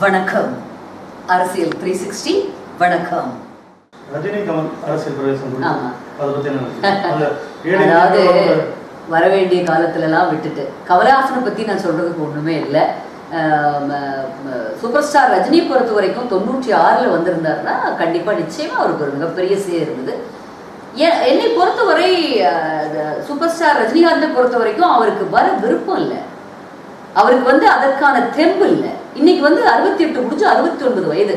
வணக்கம் அரசியல் 360 வணக்கம். ரஜினி கமல் அரசியல் பிரவேசம் அதாவது வர வேண்டிய காலத்துலலாம் விட்டுட்டு கமலஹாசனை பற்றி நான் சொல்கிறதுக்கு ஒன்றுமே இல்லை. சூப்பர் ஸ்டார் ரஜினி பொறுத்த வரைக்கும் 96 வந்திருந்தாருன்னா கண்டிப்பாக நிச்சயமாக அவருக்கு ஒரு மிகப்பெரிய இருந்தது. என்னை பொறுத்தவரை சூப்பர் ஸ்டார் ரஜினிகாந்தை பொறுத்த வரைக்கும் அவருக்கு வர விருப்பம் இல்லை, அவருக்கு அதற்கான தெம்பு இல்லை. இன்னைக்கு 68 முடிஞ்சு 69 வயது,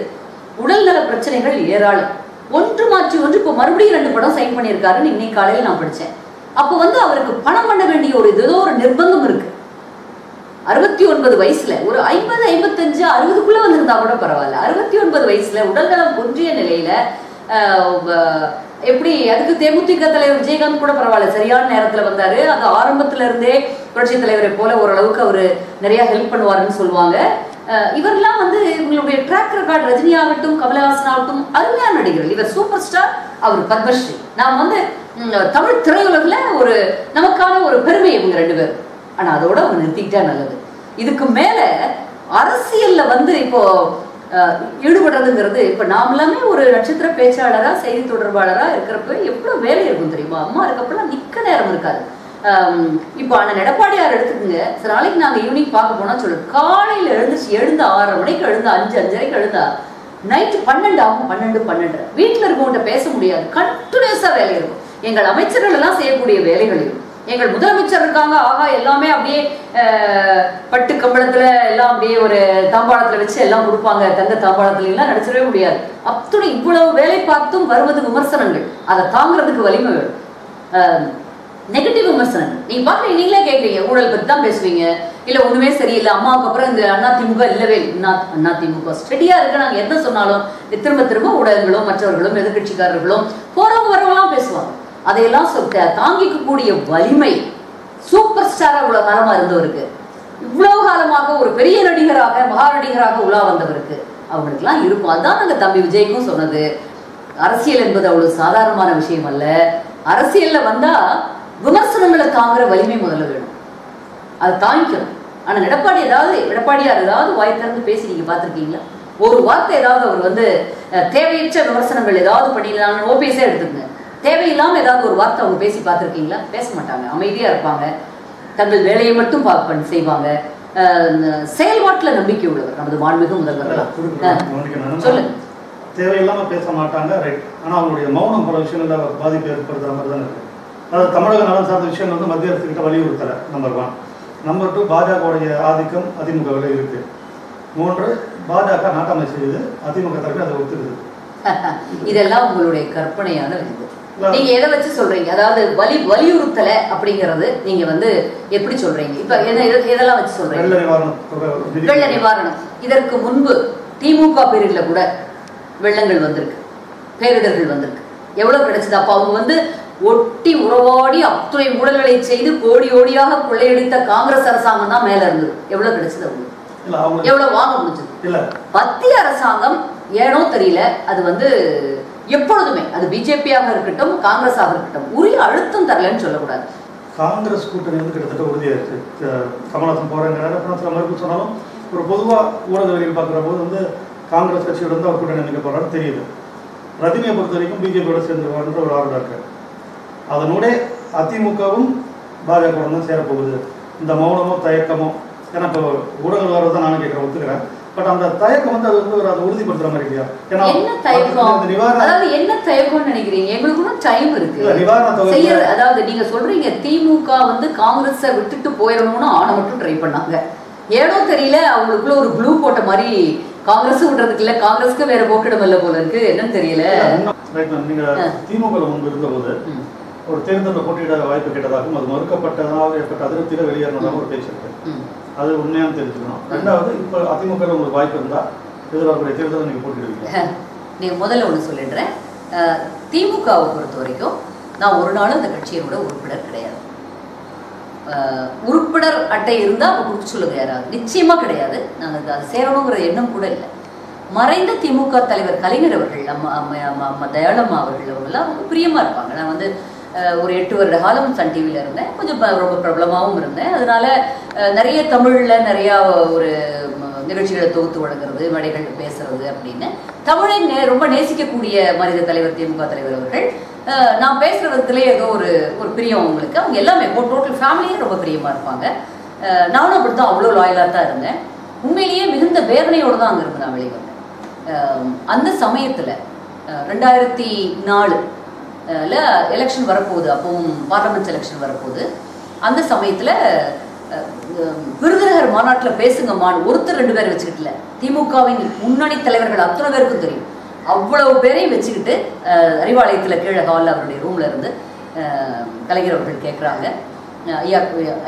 உடல்நல பிரச்சனைகள் ஏராளம், ஒன்று மாற்றி ஒன்று இப்போ மறுபடியும் 2 படம் சைன் பண்ணியிருக்காருன்னு இன்னைக்கு காலையில் நான் படித்தேன். அப்போ அவருக்கு பணம் பண்ண வேண்டிய ஏதோ ஒரு நிர்பந்தம் இருக்கு. 69 வயசுல ஒரு 50, 55, 60க்குள்ள வந்திருந்தா கூட பரவாயில்ல. 69 வயசுல உடல்நலம் குன்றிய நிலையில எப்படி அதுக்கு தேமுதிக தலைவர் விஜயகாந்த் கூட பரவாயில்ல, சரியான நேரத்தில் வந்தாரு. அது ஆரம்பத்துல இருந்தே புரட்சி தலைவரை போல ஓரளவுக்கு அவரு நிறைய ஹெல்ப் பண்ணுவாருன்னு சொல்லுவாங்க. இவரெல்லாம் இவங்களுடைய ட்ராக் ரெக்கார்ட், ரஜினி ஆகட்டும் கமலஹாசன் ஆகட்டும் அருமையான நடிகர்கள். இவர் சூப்பர் ஸ்டார், அவர் பத்மஸ்ரீ. நாம் தமிழ் திரையுலகில் ஒரு நமக்கான ஒரு பெருமை இவங்க 2 பேர். ஆனா அதோட அவங்க நிறுத்திக்கிட்டா நல்லது. இதுக்கு மேல அரசியல்ல இப்போ ஈடுபடுறதுங்கிறது, இப்ப நாம எல்லாமே ஒரு நட்சத்திர பேச்சாளரா செய்தி தொடர்பாளரா இருக்கிறப்ப எவ்வளவு வேலை இருக்கும் தெரியுமா? அம்மா இருக்கப்பெல்லாம் நிக்க நேரம் இருக்காது. இப்போ அண்ணன் எடப்பாடியார் எடுத்துக்கோங்க, சில நாளைக்கு நாங்க ஈவினிங் பார்க்க போனா சொல்லு, காலையில எழுந்து 6:30 மணிக்கு எழுந்து 5, 5:30 எழுந்தா நைட்டு 12 ஆகும். 12 வீட்டுல இருக்கவங்கிட்ட பேச முடியாது, கண்டினியூஸா வேலை இருக்கும். எங்கள் அமைச்சர்கள் எல்லாம் செய்யக்கூடிய வேலைகள், எங்கள் முதலமைச்சர் இருக்காங்க, ஆகா எல்லாமே அப்படியே பட்டு கம்பளத்துல எல்லாம் அப்படியே ஒரு தாம்பாளத்துல வச்சு எல்லாம் கொடுப்பாங்க, தங்க தாம்பாளத்துல எல்லாம் நடிச்சிடவே முடியாது. அத்துணை இவ்வளவு வேலை பார்த்தும் வருவது விமர்சனங்கள், அதை தாங்கிறதுக்கு வலிமை வேணும். நெகட்டிவ் விமர்சனங்கள் நீங்க பாக்குற, நீங்களே கேட்குறீங்க ஊழல் பத்தி தான் பேசுவீங்க, இல்ல ஒண்ணுமே சரியில்லை, அம்மாவுக்கு அப்புறம் இந்த அதிமுக இல்லவே அதிமுக ஸ்டெடியா இருக்கு, நாங்க என்ன சொன்னாலும் திரும்ப திரும்ப ஊடகங்களும் மற்றவர்களும் எதிர்கட்சிக்காரர்களும் போறவங்க வரவங்களாம் பேசுவாங்க. அதையெல்லாம் தாங்கிக்கக்கூடிய வலிமை சூப்பர் ஸ்டாரா இவ்வளவு காலமா இருந்தவருக்கு, இவ்வளவு காலமாக ஒரு பெரிய நடிகராக மகா நடிகராக உலா வந்தவருக்கு அவங்களுக்குலாம் இருக்கும். அதான் நாங்க தம்பி விஜய்க்கும் சொன்னது, அரசியல் என்பது அவ்வளவு சாதாரணமான விஷயம் அல்ல. அரசியல்ல வந்தா விமர்சனங்களை தாங்குற வலிமை முதல்ல வேணும், அதை தாங்கிக்கணும். ஆனா எடப்பாடியார் ஏதாவது வாய் திறந்து பேசி நீங்க பார்த்திருக்கீங்களா? ஒரு வார்த்தை ஏதாவது அவர் தேவையற்ற விமர்சனங்கள் ஏதாவது பண்ணிடலாம், ஓபிஎஸ்ஸே எடுத்துக்கங்க, தேவையில்லாம ஏதாவது ஒரு வார்த்தை அவங்க பேசி பார்த்திருக்கீங்களா? பேச மாட்டாங்க, அமைதியா இருப்பாங்க, தங்கள் வேலையை மட்டும் செய்வாங்க. செயல்பாட்டுல நம்பிக்கை உள்ளவர் நமது மாண்புமிகு முதல்வர். சொல்லுங்க. தேவையில்லாம பேச மாட்டாங்க, ரைட். ஆனா அவங்களுடைய மௌனம் பல விஷயங்கள்ல பாதிப்பு ஏற்படுத்துற மாதிரி தான் இருக்கு. அதாவது தமிழக நலன் சார்ந்த விஷயங்கள் மத்திய அரசு கிட்ட வலியுறுத்தல. நம்பர் 1. நம்பர் 2, பாஜகவுடைய ஆதிக்கம் அதிமுகவில் இருக்கு. 3, பாஜக நாட்டாமை செய்யுது, அதிமுக தரப்பு அதை ஒத்துக்குது. இதெல்லாம் உங்களுடைய கற்பனையான இது. நீங்க எதை வச்சு சொல்றீங்க? அதாவது வலியுறுத்தல அப்படிங்கறது நீங்க எப்படி சொல்றீங்க? இப்ப எதெல்லாம் வச்சு சொல்றீங்க? வெள்ள நிவாரணம். இதற்கு முன்பு திமுக பீரியட்ல கூட வெள்ளங்கள் வந்திருக்கு, பேரிடர்கள் வந்திருக்கு. எவ்வளவு கிடைச்சது? அப்ப அவங்க ஒட்டி உறவாடி அத்துறை ஊழல்களை செய்து கோடியாக கொள்ளையடித்த காங்கிரஸ் அரசாங்கம் தான் மேல இருந்தது. எவ்வளவு கிடைச்சது? அவங்க எவ்வளவு வாங்க முடிஞ்சது? மத்திய அரசாங்கம் ஏனோ தெரியல, அது எப்பொழுதுமே அது பிஜேபியாக இருக்கட்டும் காங்கிரஸாக இருக்கட்டும் உரிய அழுத்தம் தரலன்னு சொல்லக்கூடாது. காங்கிரஸ் கூட்டணி கிட்டத்தட்ட உறுதியாயிருக்கு. கமலஹாசன் போறேங்கிறாரு, சில மறுப்பு சொன்னாலும் ஒரு பொதுவா ஊடகங்கள் பார்க்குற போது காங்கிரஸ் கட்சியோட அவர் கூட்டணி நினைக்க போறாரு தெரியுது. ரஜினியை பொறுத்த வரைக்கும் பிஜேபியோட சேர்ந்துருவாருன்ற ஒரு ஆர்டர் இருக்கு. அதனுடைய அதிமுகவும் பாஜக தான் சேரப்போகுது. இந்த மௌனமோ தயக்கமோ, ஏன்னா இப்போ ஊடகங்கள் வரதான் நானும் கேட்குறேன், ஒத்துக்கிறேன். பட் அந்த தயக்கம் அது ஒரு அதை உறுதிப்படுத்துற மாதிரி இல்லையா? ஏன்னா என்ன தயக்கம்னு நினைக்கிறீங்க? எங்களுக்கு டைம் இருக்கு. அதாவது நீங்க சொல்றீங்க திமுக காங்கிரஸை விட்டுட்டு போயிடணும்னு ஆன மட்டும் ட்ரை பண்ணாங்க. ஏனோ தெரியல அவங்களுக்குள்ள ஒரு ப்ளூ போட்ட மாதிரி காங்கிரஸ் விடுறதுக்கு இல்ல, காங்கிரஸ்க்கு வேற போக்கிடம் இல்ல போல இருக்கு, என்னன்னு தெரியல. நீங்க திமுக முன்பு இருந்த போது ஒரு தேர்தலில் போட்டியிட வாய்ப்பு கேட்டதாகவும் அது மறுக்கப்பட்டதாக ஏற்பட்ட அதிருப்தியில வெளியேறினதாக ஒரு பேச்சு இருக்கு. அது உண்மையானு தெரிஞ்சுக்கணும். 2வது, இப்போ அதிமுக உங்களுக்கு வாய்ப்பு இருந்தா எதிர்பார்க்கக்கூடிய தேர்தலை நீங்க போட்டிடுவீங்க? நீங்க முதல்ல ஒண்ணு சொல்லிடுறேன். திமுகவை பொறுத்த வரைக்கும் நான் ஒரு நாளும் அந்த கட்சியோட உறுப்பினர் கிடையாது. உறுப்பினர் அட்டை இருந்தா அப்ப கொடுக்க சொல்லுங்க யாராவது, நிச்சயமா கிடையாது. நாங்க அதை சேரணுங்கிற எண்ணம் கூட இல்லை. மறைந்த திமுக தலைவர் கலைஞர் அவர்கள், அம்மா தயாளம்மா அவர்கள் அவங்கெல்லாம் ரொம்ப பிரியமா இருப்பாங்க. நான் ஒரு 8 வருட காலம் சன் டிவியில் இருந்தேன், கொஞ்சம் ரொம்ப பிரபலமாகவும் இருந்தேன். அதனால நிறைய தமிழில் நிறையா ஒரு நிகழ்ச்சிகளை தொகுத்து வழங்குறது, மேடைகள் பேசுறது அப்படின்னு தமிழை ரொம்ப நேசிக்கக்கூடிய மனித தலைவர் திமுக தலைவர் அவர்கள். நான் பேசுகிற விதத்துலேயே ஏதோ ஒரு பிரியம் அவங்களுக்கு. அவங்க எல்லாமே டோட்டல் ஃபேமிலியே ரொம்ப பிரியமாக இருப்பாங்க. நானும் அப்படி தான் அவ்வளோ லாயலாக தான் இருந்தேன். உண்மையிலேயே மிகுந்த வேதனையோடு தான் அங்கே இருந்து நான் வெளியே வந்தேன். அந்த சமயத்தில் 2004 எலெக்ஷன் வரப்போகுது, அப்பவும் பார்லமெண்ட் எலெக்ஷன் வரப்போகுது. அந்த சமயத்தில் விருதுநகர் மாநாட்டில் பேசுங்கம்மான்னு ஒருத்தர் 2 பேரை வச்சுக்கிட்டல, திமுகவின் முன்னணி தலைவர்கள் அத்தனை பேருக்கும் தெரியும். அவ்வளவு பேரையும் வச்சுக்கிட்டு அறிவாலயத்தில் கீழே ஹாலில் அவருடைய ரூமில் இருந்து கலைஞர் அவர்கள் கேட்குறாங்க, ஐயா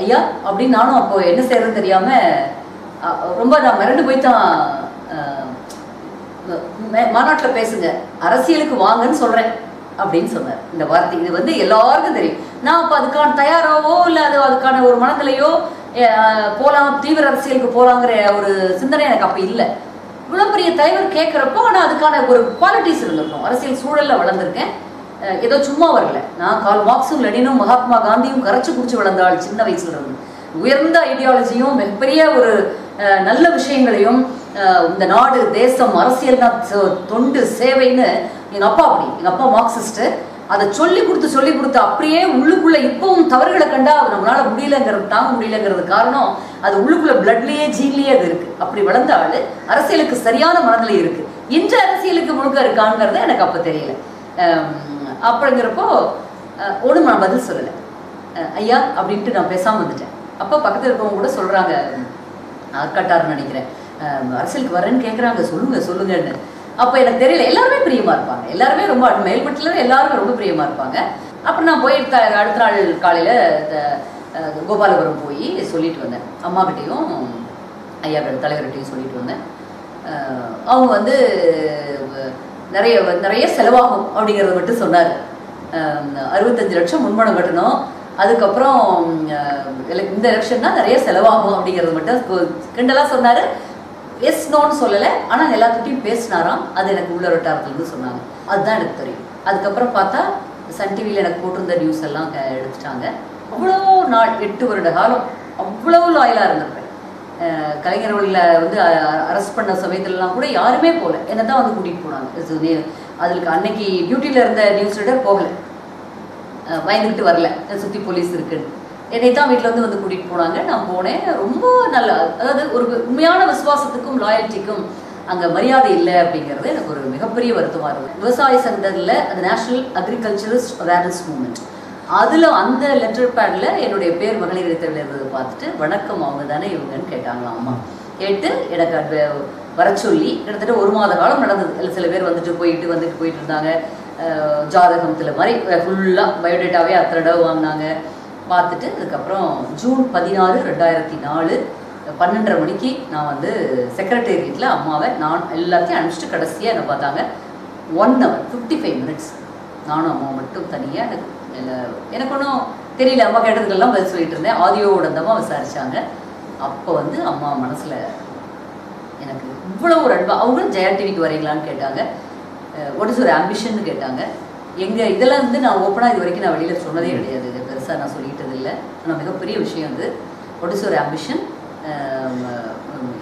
ஐயா அப்படின்னு. நானும் அப்போ என்ன செய்யறதுன்னு தெரியாமல் ரொம்ப நான் மிரண்டு போய் தான், மாநாட்டில் பேசுங்க, அரசியலுக்கு வாங்கன்னு சொல்கிறேன் அப்படின்னு சொன்னார். இந்த வார்த்தை இது எல்லாருக்கும் தெரியும். நான் அப்போ அதுக்கான தயாராகவோ இல்லை அதுக்கான ஒரு மனநிலையோ போகலாம், தீவிர அரசியலுக்கு போகலாங்கிற ஒரு சிந்தனை எனக்கு அப்போ இல்லை. இவ்வளோ பெரிய தலைவர் கேட்குறப்போ ஆனால் அதுக்கான ஒரு குவாலிட்டிஸ் இருந்திருக்கும். அரசியல் சூழலில் வளர்ந்துருக்கேன், ஏதோ சும்மா வரல. நான் கால் மார்க்ஸும் லெனினும் மகாத்மா காந்தியும் கரைச்சி குடிச்சு வளர்ந்தாள் சின்ன வயசுல இருந்து. உயர்ந்த ஐடியாலஜியும் மிகப்பெரிய ஒரு நல்ல விஷயங்களையும், இந்த நாடு தேசம் அரசியல் தான் தொண்டு சேவைன்னு எங்கள் அப்பா அப்படி, எங்கள் அப்பா மார்க்சிஸ்ட்டு, அதை சொல்லி கொடுத்து அப்படியே உள்ளுக்குள்ளே இப்பவும் தவறுகளை கண்டா நம்மளால முடியலங்கிறது, தாங்க முடியலங்கிறது காரணம் அது உள்ளுக்குள்ள பிளட்லேயே ஜீன்லேயே அது இருக்குது. அப்படி வளர்ந்த ஆள் அரசியலுக்கு சரியான மனநிலை இருக்குது. இன்று அரசியலுக்கு முழுக்க இருக்காங்கிறது எனக்கு அப்போ தெரியல. அப்படிங்கிறப்போ ஒன்றும் நான் பதில் சொல்லலை. ஐயா அப்படின்ட்டு நான் பேசாமல் வந்துட்டேன். அப்போ பக்கத்தில் இருக்கவங்க கூட சொல்கிறாங்க, ஆர்காட்டாருன்னு நினைக்கிறேன், அரசியலுக்கு வரேன்னு கேட்குறாங்க, சொல்லுங்கன்னு. அப்போ எனக்கு தெரியல, எல்லாருமே பிரியமாக இருப்பாங்க, எல்லாருமே ரொம்ப மேல்மட்டில் எல்லாருமே ரொம்ப பிரியமாக இருப்பாங்க. அப்புறம் நான் போய் அடுத்த நாள் காலையில் கோபாலபுரம் போய் சொல்லிட்டு வந்தேன், அம்மாக்கிட்டையும் ஐயா தலைவர்கிட்டையும் சொல்லிட்டு வந்தேன். அவங்க நிறைய செலவாகும் அப்படிங்கிறத மட்டும் சொன்னார். 65 லட்சம் முன்பணம் கட்டணும், அதுக்கப்புறம் இந்த எலெக்ஷன் தான் நிறைய செலவாகும் அப்படிங்கிறது மட்டும் கிண்டலாக சொன்னார். எஸ் நோன்னு சொல்லலை, ஆனால் எல்லாத்துட்டையும் பேசினாராம். அது எனக்கு உள்ள வட்டாரத்துலேருந்து சொன்னாங்க, அதுதான் எனக்கு தெரியும். அதுக்கப்புறம் பார்த்தா சன் டிவியில் எனக்கு போட்டிருந்த நியூஸ் எல்லாம் எடுத்துட்டாங்க. அவ்வளோ நாள் 8 வருட காலம் அவ்வளோ லாயலாக இருந்திருப்பேன். கலைஞர்களில் அரெஸ்ட் பண்ண சமயத்துலலாம் கூட யாருமே போகல, என்னை தான் கூட்டிகிட்டு போனாங்க. அதுக்கு அன்னைக்கு டியூட்டியில் இருந்த நியூஸ் ரீடர் போகலை, பயந்துக்கிட்டு வரல, சுற்றி போலீஸ் இருக்குன்னு. என்னை தான் வீட்டில் கூட்டிகிட்டு போனாங்க. நான் போனேன். ரொம்ப நல்ல, அதாவது ஒரு உண்மையான விசுவாசத்துக்கும் லாயல்ட்டிக்கும் அங்கே மரியாதை இல்லை அப்படிங்கிறது எனக்கு ஒரு மிகப்பெரிய வருத்தமாக இருந்தது. விவசாய சங்கத்தில் அது நேஷனல் அக்ரிகல்ச்சரிஸ்ட் அவேர்னஸ் மூவ்மெண்ட், அதில் அந்த லெட்டர் பேடில் என்னுடைய பேர் மகளிர் இடைத்தேர்தல் இருந்ததை பார்த்துட்டு, வணக்கம் அவங்க தானே இவங்கன்னு கேட்டாங்களாம் அம்மா. கேட்டு எனக்கு வர சொல்லி கிட்டத்தட்ட 1 மாத காலம் நடந்தது. சில பேர் போயிட்டு இருந்தாங்க. ஜாதகத்தில் மாதிரி ஃபுல்லாக பயோடேட்டாவே அத்தனை தடவை வாங்கினாங்க. பார்த்துட்டு அதுக்கப்புறம் ஜூன் 16, 2004 12:30 மணிக்கு நான் செக்ரட்டேரியட்டில் அம்மாவை நான் எல்லாத்தையும் அனுப்பிச்சிட்டு கடைசியாக என்ன பார்த்தாங்க. 1 hour 55 minutes நானும் அம்மா மட்டும் தனியாக. எனக்கு ஒன்றும் தெரியல, அம்மா கேட்டதுக்கெல்லாம் பதில் சொல்லிட்டு இருந்தேன். ஆதியோட அந்தம்மா விசாரித்தாங்க. அப்போ அம்மா மனசில் எனக்கு இவ்வளோ ஒரு அன்பா, அவங்களும் ஜெயா டிவிக்கு வரீங்களான்னு கேட்டாங்க. வாட் இஸ் ஒரு ஆம்பிஷன்னு கேட்டாங்க. எங்கள் இதெல்லாம் நான் ஓப்பனாக இது வரைக்கும் நான் வெளியில் சொன்னதே கிடையாது, பெருசாக நான் சொல்லிக்கிட்டது இல்லை. ஆனால் மிகப்பெரிய விஷயம் வாட் இஸ் ஒரு ஆம்பிஷன்,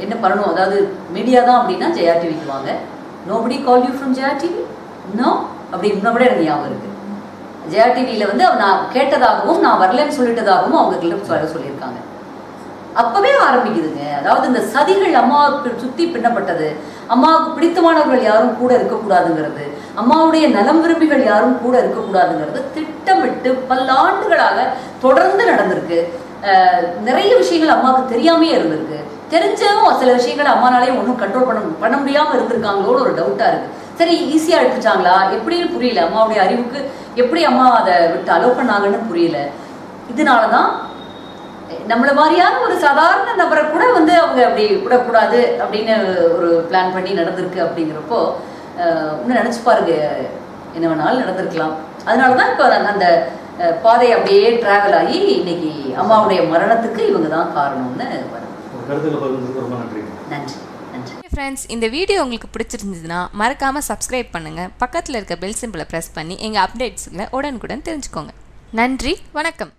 என்ன பண்ணணும், அதாவது மீடியா தான் அப்படின்னா ஜெயா டிவிக்கு வாங்க. Nobody call you from Jaya TV no அப்படி இன்னும் கூட எனக்கு ஞாபகம் இருக்குது. ஜெயா டிவியில் நான் கேட்டதாகவும் நான் வரலன்னு சொல்லிட்டதாகவும் அவங்க கிட்ட சொல்லியிருக்காங்க. அப்பவே ஆரம்பிக்குதுங்க. அதாவது இந்த சதிகள் அம்மாவுக்கு சுற்றி பின்னப்பட்டது, அம்மாவுக்கு பிடித்தமானவர்கள் யாரும் கூட இருக்கக்கூடாதுங்கிறது, அம்மாவுடைய நலம் விரும்பிகள் யாரும் கூட இருக்கக்கூடாதுங்கிறது திட்டமிட்டு பல்லாண்டுகளாக தொடர்ந்து நடந்திருக்கு. நிறைய விஷயங்கள் அம்மாவுக்கு தெரியாமையே இருந்திருக்கு. தெரிஞ்சவும் சில விஷயங்களை அம்மானாலே ஒன்றும் கண்ட்ரோல் பண்ண முடியாமல் இருந்திருக்காங்களோட ஒரு டவுட்டாக இருக்குது. சரி, ஈஸியாக எடுத்துட்டாங்களா எப்படின்னு புரியல. அம்மாவுடைய அறிவுக்கு எப்படி அம்மா அதை விட்டு அலோவ் பண்ணாங்கன்னு புரியல. இதனால தான் நம்மள மாதிரியான ஒரு சாதாரண நபரை கூட அவங்க அப்படி விடக்கூடாது அப்படின்னு ஒரு பிளான் பண்ணி நடந்திருக்கு. அப்படிங்கிறப்போ இன்னும் நினச்சி பாருங்க, என்ன வேணாலும் நடந்திருக்கலாம். அதனால தான் இப்போ அந்த பாதை அப்படியே டிராவல் ஆகி இன்னைக்கு அம்மாவுடைய மரணத்துக்கு இவங்க தான் காரணம்னு நன்றி நன்றி. ஃப்ரெண்ட்ஸ், இந்த வீடியோ உங்களுக்கு பிடிச்சிருந்ததுன்னா மறக்காமல் சப்ஸ்கிரைப் பண்ணுங்கள். பக்கத்தில் இருக்க பெல் சிம்பிளை ப்ரெஸ் பண்ணி எங்கள் அப்டேட்ஸுங்களை உடனுக்குடன் தெரிஞ்சுக்கோங்க. நன்றி, வணக்கம்.